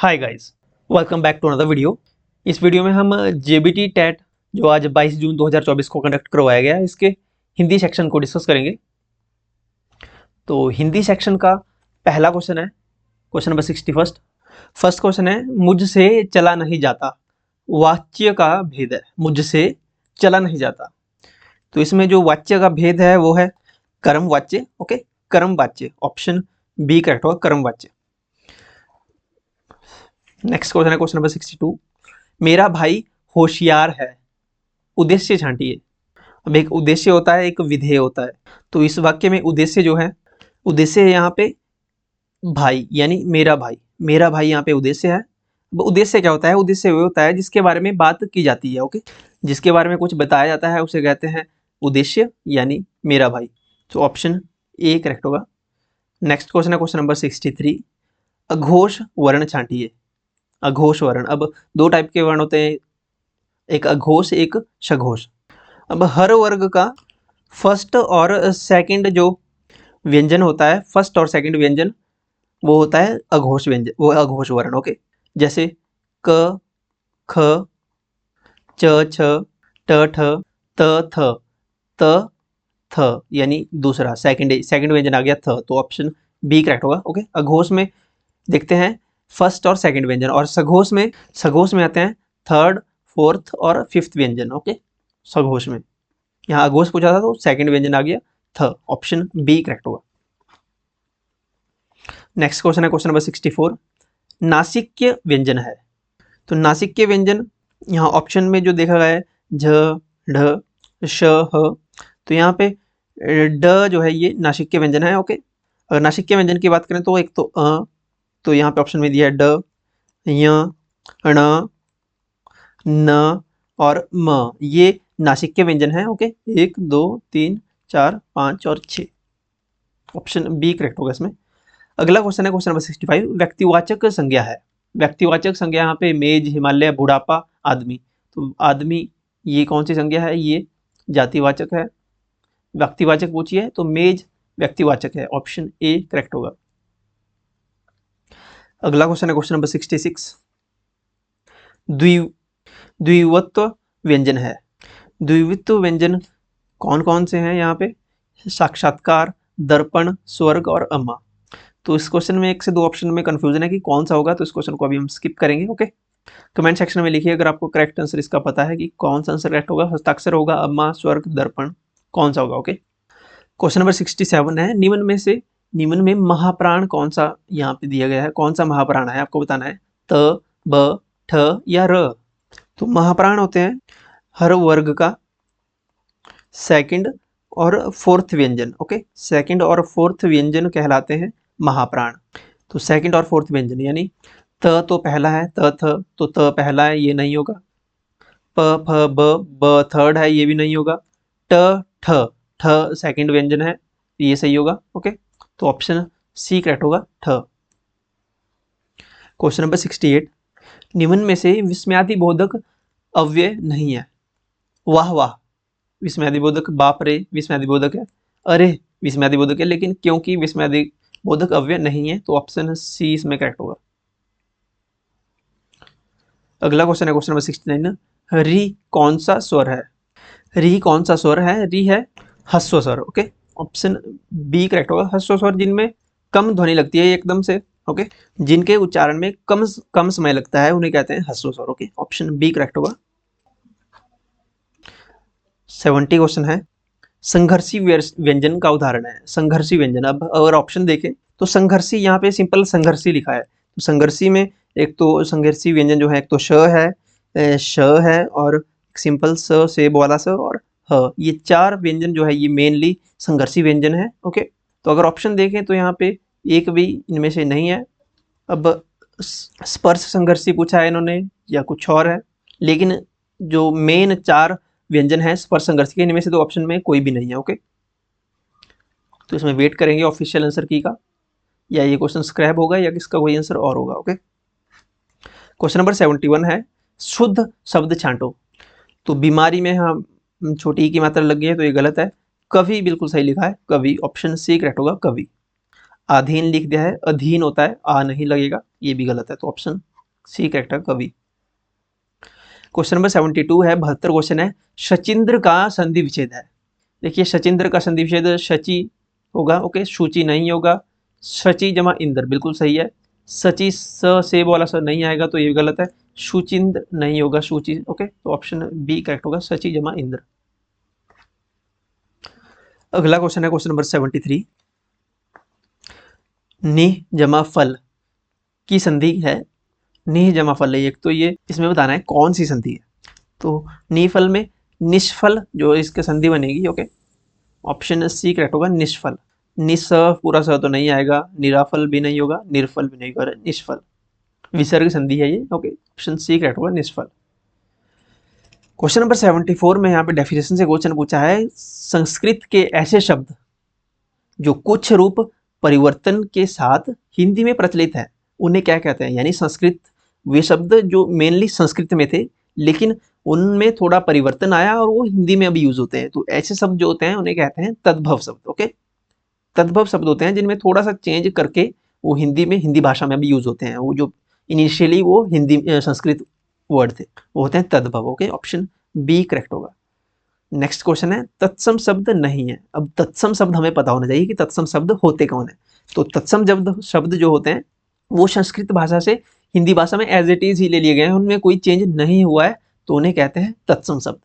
Hi guys, welcome back to another video. इस वीडियो में हम जेबीटी टेट जो आज 22 जून 2024 को कंडक्ट करवाया गया है, इसके हिंदी सेक्शन को डिस्कस करेंगे। तो हिंदी सेक्शन का पहला क्वेश्चन है क्वेश्चन नंबर 61। फर्स्ट क्वेश्चन है, मुझसे चला नहीं जाता। वाच्य का भेद है, मुझसे चला नहीं जाता। तो इसमें जो वाच्य का भेद है वो है कर्म वाच्य। ओके, कर्म वाच्य, ऑप्शन बी करेक्ट होगा, कर्म वाच्य। नेक्स्ट क्वेश्चन है क्वेश्चन नंबर 62। मेरा भाई होशियार है। उद्देश्य छांटिए। अब एक उद्देश्य होता है, एक विधेय होता है। तो इस वाक्य में उद्देश्य जो है, उद्देश्य है यहाँ पे भाई, यानी मेरा भाई। मेरा भाई यहाँ पे उद्देश्य है। अब उद्देश्य क्या होता है? उद्देश्य वो होता है जिसके बारे में बात की जाती है। ओके, जिसके बारे में कुछ बताया जाता है उसे कहते हैं उद्देश्य, यानी मेरा भाई। तो ऑप्शन ए करेक्ट होगा। नेक्स्ट क्वेश्चन है क्वेश्चन नंबर 63। अघोष वर्ण छांटिए। अघोष वर्ण, अब दो टाइप के वर्ण होते हैं, एक अघोष एक सघोष। अब हर वर्ग का फर्स्ट और सेकंड जो व्यंजन होता है, फर्स्ट और सेकंड व्यंजन, वो होता है अघोष व्यंजन, वो अघोष वर्ण। ओके, जैसे क, ख, च, छ, ट, ठ, त, थ, त, थ, यानी दूसरा सेकंड व्यंजन आ गया थ। तो ऑप्शन बी करेक्ट होगा। ओके, अघोष में देखते हैं फर्स्ट और सेकंड व्यंजन, और सघोष में आते हैं थर्ड, फोर्थ और फिफ्थ व्यंजन। ओके, सघोष में, यहाँ अघोष पूछा था तो सेकंड व्यंजन आ गया थ। ऑप्शन बी करेक्ट होगा। नेक्स्ट क्वेश्चन है क्वेश्चन नंबर 64। नासिक्य व्यंजन है। तो नासिक्य व्यंजन यहाँ ऑप्शन में जो देखा गया है झ, ढ, श, ह। तो यहाँ पे ड जो है ये नासिक्य व्यंजन है। ओके, अगर नासिक्य व्यंजन की बात करें तो एक तो तो यहाँ पे ऑप्शन में दिया है ड, य, ण, न और म, ये नासिक्य व्यंजन है। ओके, 1 2 3 4 5 और 6, ऑप्शन बी करेक्ट होगा इसमें। अगला क्वेश्चन है क्वेश्चन नंबर 65। व्यक्तिवाचक संज्ञा है। व्यक्तिवाचक संज्ञा यहाँ पे मेज, हिमालय, बुढ़ापा, आदमी। तो आदमी ये कौन सी संज्ञा है? ये जातिवाचक है। व्यक्तिवाचक पूछिए तो मेज व्यक्तिवाचक है, ऑप्शन ए करेक्ट होगा। अगला क्वेश्चन है क्वेश्चन नंबर 66। द्वित्व व्यंजन है। द्वित्व व्यंजन कौन कौन से हैं यहाँ पे? साक्षात्कार, दर्पण, स्वर्ग और अम्मा। तो इस क्वेश्चन में 1 से 2 ऑप्शन में कंफ्यूजन है कि कौन सा होगा, तो इस क्वेश्चन को अभी हम स्किप करेंगे। ओके, कमेंट सेक्शन में लिखिए अगर आपको करेक्ट आंसर इसका पता है कि कौन सा आंसर करेक्ट होगा। हस्ताक्षर होगा, अम्मा, स्वर्ग, दर्पण, कौन सा होगा? ओके, क्वेश्चन नंबर 67 है, निम्न में महाप्राण कौन सा यहाँ पे दिया गया है? कौन सा महाप्राण है आपको बताना है, त, ब, ठ या र। तो महाप्राण होते हैं हर वर्ग का सेकंड और फोर्थ व्यंजन। ओके, सेकंड और फोर्थ व्यंजन कहलाते हैं महाप्राण। तो सेकंड और फोर्थ व्यंजन, यानी त तो पहला है, त थ, तो त पहला है, ये नहीं होगा। प फ ब थर्ड है, ये भी नहीं होगा। ट ठ, ठ सेकंड व्यंजन है, ये सही होगा। ओके, तो ऑप्शन सी करेक्ट होगा, ठ। Question number 68। निम्न में से विस्मयादि बोधक अव्यय नहीं है। वाह वाह विस्मयादि बोधक, बाप रे विस्मयादि बोधक है, अरे विस्मयादि बोधक है, लेकिन क्योंकि विस्मयादि बोधक अव्यय नहीं है तो ऑप्शन सी इसमें करेक्ट होगा। अगला क्वेश्चन है क्वेश्चन नंबर 69। री कौन सा स्वर है? री कौन सा स्वर है? री है ह्रस्व स्वर। ओके, ऑप्शन बी करेक्ट होगा। ह्रस्व स्वर जिनमें कम ध्वनि लगती है एकदम से, ओके, जिनके उच्चारण में कम समय लगता है उन्हें कहते हैं ह्रस्व स्वर। ओके, ऑप्शन बी करेक्ट होगा। 70 क्वेश्चन है, संघर्षी व्यंजन का उदाहरण है। संघर्षी व्यंजन, अब अगर ऑप्शन देखें तो संघर्षी यहाँ पे सिंपल संघर्षी लिखा है। तो संघर्षी में एक तो संघर्षी व्यंजन जो है, एक तो श है, श है और सिंपल स, सेब वाला स और ह, ये 4 व्यंजन जो है ये मेनली संघर्षी व्यंजन है। ओके, तो अगर ऑप्शन देखें तो यहाँ पे एक भी इनमें से नहीं है। अब स्पर्श संघर्षी पूछा है इन्होंने या कुछ और है, लेकिन जो मेन 4 व्यंजन है स्पर्श संघर्ष के, इनमें से 2 ऑप्शन में कोई भी नहीं है। ओके, तो इसमें वेट करेंगे ऑफिशियल आंसर की का, या ये क्वेश्चन स्क्रैप होगा या किसका कोई आंसर और होगा। ओके, क्वेश्चन नंबर 71 है, शुद्ध शब्द छांटो। तो बीमारी में हम छोटी की मात्रा लग गई है तो ये गलत है। कवि बिल्कुल सही लिखा है, कवि, ऑप्शन सी करेक्ट होगा, कवि। अधीन लिख दिया है, अधीन होता है, आ नहीं लगेगा, ये भी गलत है, तो ऑप्शन सी करेक्ट है, कवि। क्वेश्चन नंबर 72 है, 72 क्वेश्चन है, शचींद्र का संधि विच्छेद है। देखिए शचींद्र का संधि विच्छेद शची होगा, ओके, शुचि नहीं होगा। शची जमा इंद्र बिल्कुल सही है। सची स से वाला स नहीं आएगा तो ये गलत है। शुचिंद्र नहीं होगा, शुचि, ओके, तो ऑप्शन बी करेक्ट होगा, सची जमा इंद्र। अगला क्वेश्चन है क्वेश्चन नंबर 73, निह जमा फल की संधि है। निह जमा फल है एक, तो ये इसमें बताना है कौन सी संधि है। तो निफल में निष्फल जो इसके संधि बनेगी, ओके, ऑप्शन सी करेक्ट होगा, निष्फल। निस पूरा स तो नहीं आएगा, निराफल भी नहीं होगा, निर्फल भी नहीं होगा, निष्फल विसर्ग संधि है ये, ओके, ऑप्शन सी करेक्ट होगा, निष्फल। क्वेश्चन नंबर 74 में यहाँ पे डेफिनेशन से क्वेश्चन पूछा है, संस्कृत के ऐसे शब्द जो कुछ रूप परिवर्तन के साथ हिंदी में प्रचलित है उन्हें क्या कहते हैं। यानी संस्कृत, वे शब्द जो मेनली संस्कृत में थे लेकिन उनमें थोड़ा परिवर्तन आया और वो हिंदी में अभी यूज होते हैं, तो ऐसे शब्द जो होते हैं उन्हें कहते हैं तद्भव शब्द, ओके। तद्भव शब्द होते हैं जिनमें थोड़ा सा चेंज करके वो हिंदी में, हिंदी भाषा में भी यूज होते हैं। वो जो इनिशियली वो हिंदी संस्कृत वर्ड थे वो होते हैं तद्भव, ओके, ऑप्शन बी करेक्ट होगा। नेक्स्ट क्वेश्चन है, तत्सम शब्द नहीं है। अब तत्सम शब्द हमें पता होना चाहिए कि तत्सम शब्द होते कौन है। तो तत्सम शब्द जो होते हैं वो संस्कृत भाषा से हिंदी भाषा में एज इट इज ही ले लिए गए हैं, उनमें कोई चेंज नहीं हुआ है, तो उन्हें कहते हैं तत्सम शब्द।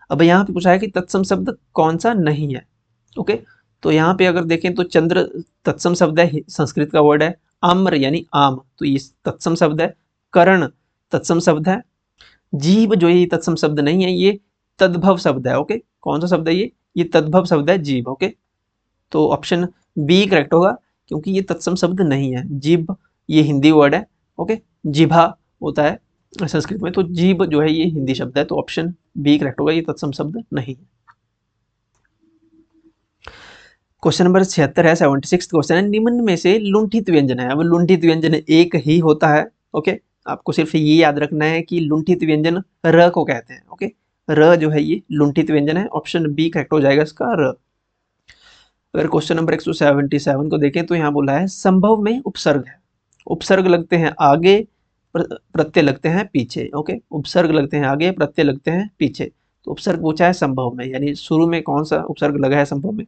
अब यहाँ पे पूछा है कि तत्सम शब्द कौन सा नहीं है, ओके। तो यहाँ पे अगर देखें तो चंद्र तत्सम शब्द है, संस्कृत का वर्ड है। आम्र यानी आम, तो ये तत्सम शब्द है। कर्ण तत्सम शब्द है। जीभ जो ये तत्सम शब्द नहीं है, ये तद्भव शब्द है, ओके। कौन सा शब्द है ये तद्भव शब्द है, जीभ, ओके। तो ऑप्शन बी करेक्ट होगा क्योंकि ये तत्सम शब्द नहीं है। जीभ ये हिंदी वर्ड है, ओके, जिभा होता है संस्कृत में, तो जीभ जो है ये हिंदी शब्द है, तो ऑप्शन बी करेक्ट होगा, ये तत्सम शब्द नहीं है। क्वेश्चन नंबर 76 है, 76 क्वेश्चन है, निम्न में से लुंठित व्यंजन है। अब लुंठित व्यंजन एक ही होता है, ओके, आपको सिर्फ ये याद रखना है कि लुंठित व्यंजन र को कहते हैं, ओके। र जो है ये लुंठित व्यंजन है, ऑप्शन बी करेक्ट हो जाएगा इसका, र। अगर क्वेश्चन नंबर 177 को देखें तो यहाँ बोला है, संभव में उपसर्ग है। उपसर्ग लगते हैं आगे, प्रत्यय लगते हैं पीछे, ओके। उपसर्ग लगते हैं आगे, प्रत्यय लगते हैं पीछे, तो उपसर्ग पूछा है संभव में, यानी शुरू में कौन सा उपसर्ग लगा है संभव में।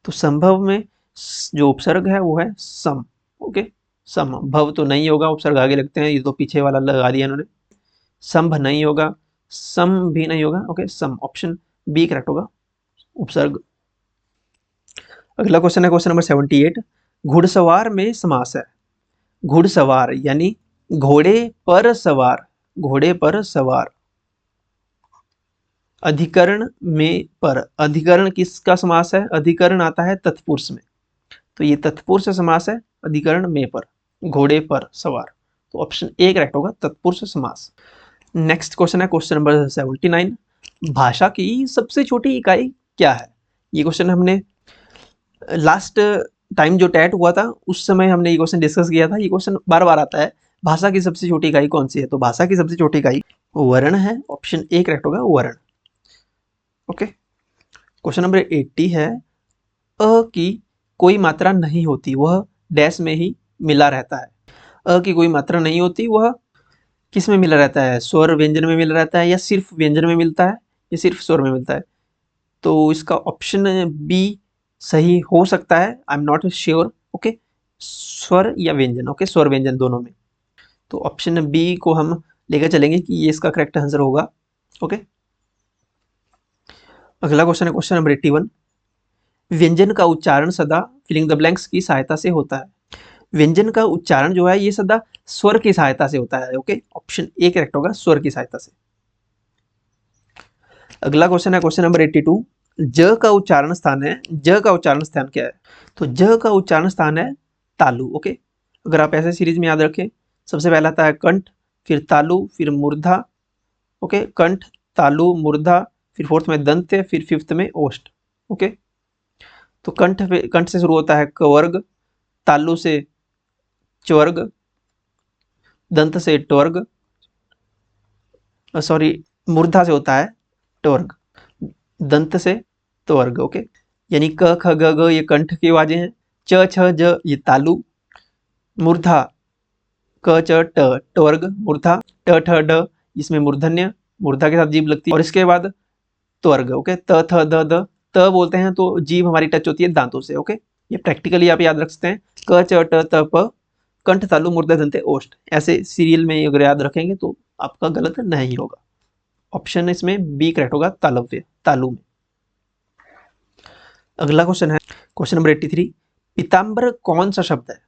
तो संभव में जो उपसर्ग है वो है सम, ओके। सम, भव तो नहीं होगा, उपसर्ग आगे लगते हैं, ये तो पीछे वाला लगा दिया इन्होंने। संभ नहीं होगा, सम भी नहीं होगा, ओके, सम, ऑप्शन बी करेक्ट होगा, उपसर्ग। अगला क्वेश्चन है क्वेश्चन नंबर 78, घुड़सवार में समास है। घुड़सवार यानी घोड़े पर सवार, घोड़े पर सवार। अधिकरण में पर, अधिकरण किसका समास है, अधिकरण आता है तत्पुरुष में, तो ये तत्पुरुष समास है, अधिकरण में पर, घोड़े पर सवार, तो ऑप्शन ए करेक्ट होगा, तत्पुरुष समास। नेक्स्ट क्वेश्चन है क्वेश्चन नंबर 79, भाषा की सबसे छोटी इकाई क्या है। ये क्वेश्चन हमने लास्ट टाइम जो टैट हुआ था उस समय हमने ये क्वेश्चन डिस्कस किया था। ये क्वेश्चन बार बार आता है, भाषा की सबसे छोटी इकाई कौन सी है। तो भाषा की सबसे छोटी इकाई वर्ण है, ऑप्शन ए करेक्ट होगा, वर्ण, ओके। क्वेश्चन नंबर 80 है, अ की कोई मात्रा नहीं होती, वह डैश में ही मिला रहता है। अ की कोई मात्रा नहीं होती, वह किस में मिला रहता है, स्वर व्यंजन में मिला रहता है, या सिर्फ व्यंजन में मिलता है, या सिर्फ स्वर में मिलता है। तो इसका ऑप्शन बी सही हो सकता है, I am not sure, okay, स्वर या व्यंजन, ओके, स्वर व्यंजन दोनों में। तो ऑप्शन बी को हम लेकर चलेंगे कि ये इसका करेक्ट आंसर होगा, ओके। अगला क्वेश्चन है क्वेश्चन नंबर 81, व्यंजन का उच्चारण सदा फिलिंग द ब्लैंक्स की सहायता से होता है। व्यंजन का उच्चारण जो है ये सदा स्वर की सहायता से होता है, ओके, ऑप्शन ए करेक्ट होगा, स्वर की सहायता से। अगला क्वेश्चन है क्वेश्चन नंबर 82, ज का उच्चारण स्थान है, ज का उच्चारण स्थान क्या है। तो ज का उच्चारण स्थान है तालु, ओके। अगर आप ऐसे सीरीज में याद रखें, सबसे पहला आता है कंठ, फिर तालु, फिर मूर्धा, ओके, कंठ, तालु, मूर्धा, फिर फोर्थ में दंत, फिर फिफ्थ में ओष्ठ, ओके। तो कंठ से शुरू होता है कवर्ग, तालु से च्वर्ग, दंत से ट्वर्ग, सॉरी मूर्धा से होता है ट्वर्ग, दंत से त्वर्ग, ओके। यानी क ख ग घ ये कंठ की आवाजें हैं, च छ ज ये तालु, मूर्धा क च ट टवर्ग मूर्धा, ट ठ ड इसमें मूर्धन्य, मूर्धा के साथ जीभ लगती है, और इसके बाद त्वर्ग। ओके, त थ द द, त बोलते हैं तो जीभ हमारी टच होती है दांतों से। ओके, ये प्रैक्टिकली आप याद रख सकते हैं। क च ट त प कंठ तालु मूर्धा दंते ओष्ठ, ऐसे सीरियल में अगर याद रखेंगे तो आपका गलत नहीं होगा। ऑप्शन इसमें बी करेक्ट होगा, तालव्य, तालु में। अगला क्वेश्चन है क्वेश्चन नंबर 83, पीताम्बर कौन सा शब्द है?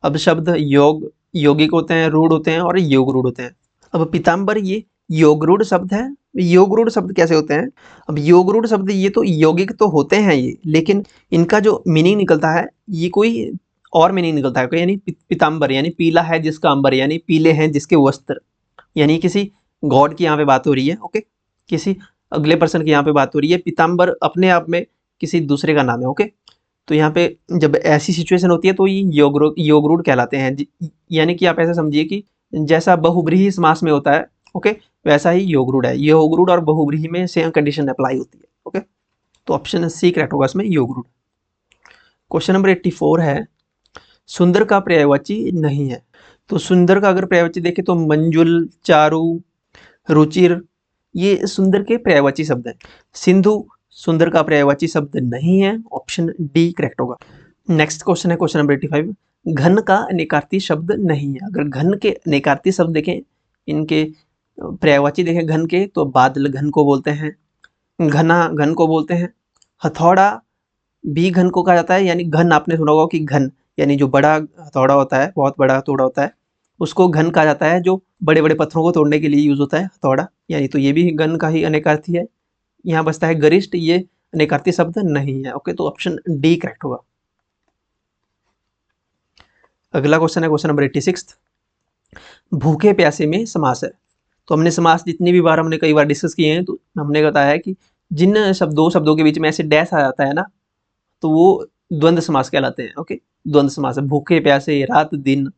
अब शब्द योग, यौगिक होते हैं, रूढ़ होते हैं और योग रूढ़ होते हैं। अब पीताम्बर ये योग रूढ़ शब्द है। योग रूढ़ शब्द कैसे होते हैं? अब योग रूढ़ शब्द ये तो यौगिक तो होते हैं ये, लेकिन इनका जो मीनिंग निकलता है ये कोई और मीनिंग निकलता है। यानी पीताम्बर यानी पीला है जिसका अंबर, यानी पीले हैं जिसके वस्त्र, यानी किसी गॉड की यहाँ पे बात हो रही है। ओके, किसी अगले पर्सन की यहाँ पे बात हो रही है। पीताम्बर अपने आप में किसी दूसरे का नाम है। ओके, तो यहाँ पे जब ऐसी सिचुएशन होती है तो ये योग रूढ़ कहलाते हैं। यानी कि आप ऐसा समझिए कि जैसा बहुब्रीहि समास में होता है, ओके, वैसा ही योग रूढ़ है। योग रूढ़ और बहुब्रीहि में सेम कंडीशन अप्लाई होती है। ओके, तो ऑप्शन सी करेक्ट होगा इसमें, योग रूढ़। क्वेश्चन नंबर 84 है, सुंदर का पर्यायवाची नहीं है। तो सुंदर का अगर पर्यायवाची देखें तो मंजुल, चारु, रुचिर, ये सुंदर के पर्यायवाची शब्द हैं। सिंधु सुंदर का पर्यायवाची शब्द नहीं है, ऑप्शन डी करेक्ट होगा। नेक्स्ट क्वेश्चन है क्वेश्चन नंबर 85, घन का अनेकार्थी शब्द नहीं है। अगर घन के अनेकार्थी शब्द देखें, इनके पर्यायवाची देखें घन के, तो बादल घन को बोलते हैं, घना घन को बोलते हैं, हथौड़ा भी घन को कहा जाता है। यानी घन आपने सुना होगा कि घन यानी जो बड़ा हथौड़ा होता है, बहुत बड़ा हथौड़ा होता है, उसको घन कहा जाता है। जो बड़े बड़े पत्थरों को तोड़ने के लिए यूज होता है हथौड़ा, यानी तो ये भी घन का ही अनेकार्थी है। यहाँ बचता है गरिष्ठ, ये अनेकार्थी शब्द नहीं है। ओके, तो ऑप्शन डी करेक्ट होगा। अगला क्वेश्चन है क्वेश्चन नंबर 86, भूखे प्यासे में समास है। तो हमने समास जितनी भी बार, हमने कई बार डिस्कस किए हैं, तो हमने बताया है कि जिन शब्दों के बीच में ऐसे डैश आ जाता है ना, तो वो द्वंद्व समास कहलाते हैं। ओके, द्वंद्व समास है। भूखे प्यासे, रात दिन,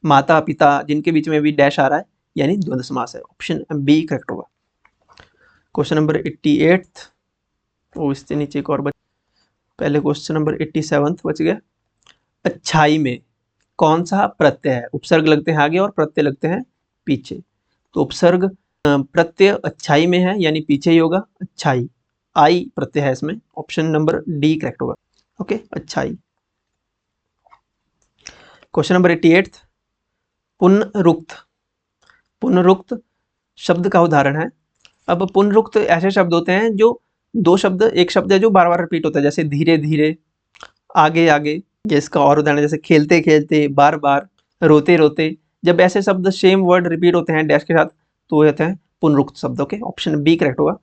माता पिता, जिनके बीच में भी डैश आ रहा है, यानी द्वंद्व समास है। ऑप्शन बी करेक्ट होगा। क्वेश्चन नंबर 88, वो इससे नीचे एक और पहले क्वेश्चन नंबर 87 बच गया। अच्छाई में कौन सा प्रत्यय है? उपसर्ग लगते हैं आगे और प्रत्यय लगते हैं पीछे। तो उपसर्ग प्रत्यय अच्छाई में है, यानी पीछे ही होगा। अच्छाई, आई प्रत्यय है इसमें, ऑप्शन नंबर डी करेक्ट होगा। ओके, अच्छाई। क्वेश्चन नंबर 88, पुनरुक्त, पुनरुक्त शब्द का उदाहरण है। अब पुनरुक्त ऐसे शब्द होते हैं जो दो शब्द, एक शब्द है जो बार बार रिपीट होता है, जैसे धीरे धीरे, आगे आगे। जिसका और उदाहरण जैसे खेलते खेलते, बार बार, रोते रोते। जब ऐसे शब्द सेम वर्ड रिपीट होते हैं डैश के साथ, तो ये होते हैं पुनरुक्त शब्द। ओके, ऑप्शन बी करेक्ट होगा।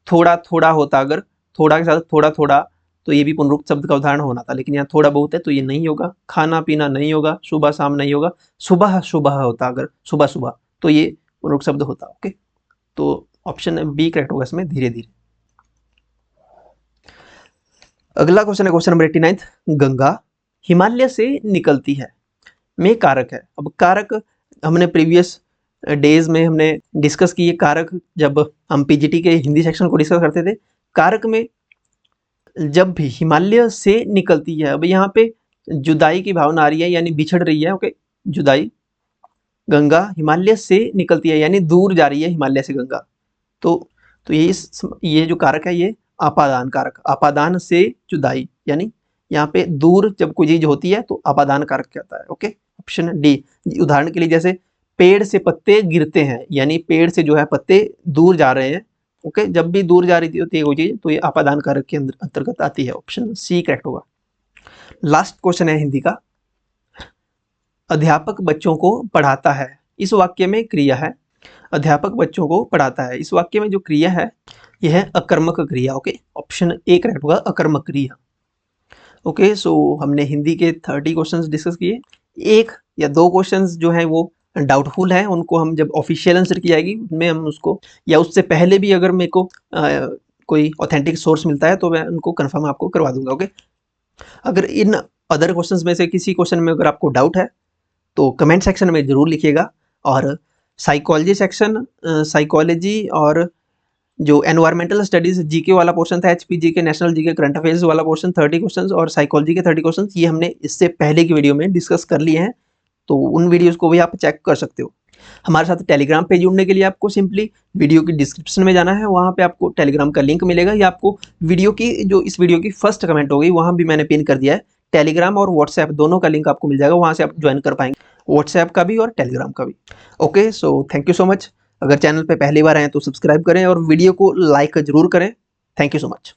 थोड़ा थोड़ा होता अगर थोड़ा के साथ थोड़ा थोड़ा, तो ये भी पुनरुक्त शब्द का उदाहरण होना था, लेकिन यहाँ थोड़ा बहुत है तो ये नहीं होगा। खाना पीना नहीं होगा, सुबह शाम नहीं होगा। सुबह सुबह होता अगर सुबह सुबह, तो ये पुनरुक्त शब्द होता। ओके, तो ऑप्शन बी करेक्ट होगा इसमें, धीरे धीरे। अगला क्वेश्चन है क्वेश्चन नंबर 89, गंगा हिमालय से निकलती है में कारक है। अब कारक हमने प्रीवियस डेज में हमने डिस्कस किए। कारक जब हम पीजीटी के हिंदी सेक्शन को डिस्कस करते थे, कारक में जब भी हिमालय से निकलती है, अब यहाँ पे जुदाई की भावना आ रही है, यानी बिछड़ रही है। ओके, जुदाई, गंगा हिमालय से निकलती है, यानी दूर जा रही है हिमालय से गंगा। तो ये जो कारक है ये आपादान कारक, आपादान से जुदाई, यानी यहाँ पे दूर जब कोई चीज होती है तो आपादान कारक कहता है। Okay, option D. उदाहरण के लिए जैसे पेड़ से पत्ते गिरते हैं, यानी पेड़ से जो है पत्ते दूर जा रहे हैं। ओके, जब भी दूर जा रही होती है कोई चीज तो ये आपादान कारक के अंतर्गत आती है। ऑप्शन सी करेक्ट होगा। लास्ट क्वेश्चन है हिंदी का, अध्यापक बच्चों को पढ़ाता है। इस वाक्य में क्रिया है, अध्यापक बच्चों को पढ़ाता है। इस वाक्य में जो क्रिया है यह है अकर्मक क्रिया। ओके, ऑप्शन ए करेक्ट होगा, अकर्मक क्रिया। ओके, सो हमने हिंदी के 30 क्वेश्चंस डिस्कस किए। एक या दो क्वेश्चंस जो हैं वो डाउटफुल हैं, उनको हम जब ऑफिशियल आंसर की जाएगी उनमें हम उसको, या उससे पहले भी अगर मेरे को कोई ऑथेंटिक सोर्स मिलता है तो मैं उनको कंफर्म आपको करवा दूंगा। ओके, अगर इन अदर क्वेश्चंस में से किसी क्वेश्चन में अगर आपको डाउट है तो कमेंट सेक्शन में ज़रूर लिखिएगा। और साइकोलॉजी सेक्शन, साइकोलॉजी और जो एनवायरमेंटल स्टडीज जीके वाला पोर्शन था, HP GK, national GK, current affairs वाला पोर्शन 30 क्वेश्चंस, और साइकोलॉजी के 30 क्वेश्चंस, ये हमने इससे पहले की वीडियो में डिस्कस कर लिए हैं। तो उन वीडियोज़ को भी आप चेक कर सकते हो। हमारे साथ टेलीग्राम पे जुड़ने के लिए आपको सिंपली वीडियो की डिस्क्रिप्शन में जाना है, वहाँ पे आपको टेलीग्राम का लिंक मिलेगा, या आपको वीडियो की जो इस वीडियो की फर्स्ट कमेंट होगी वहाँ भी मैंने पिन कर दिया है। टेलीग्राम और व्हाट्सएप दोनों का लिंक आपको मिल जाएगा, वहाँ से आप ज्वाइन कर पाएंगे, व्हाट्सएप का भी और टेलीग्राम का भी। Okay, so thank you so much. अगर चैनल पे पहली बार आए तो सब्सक्राइब करें और वीडियो को लाइक ज़रूर करें। Thank you so much.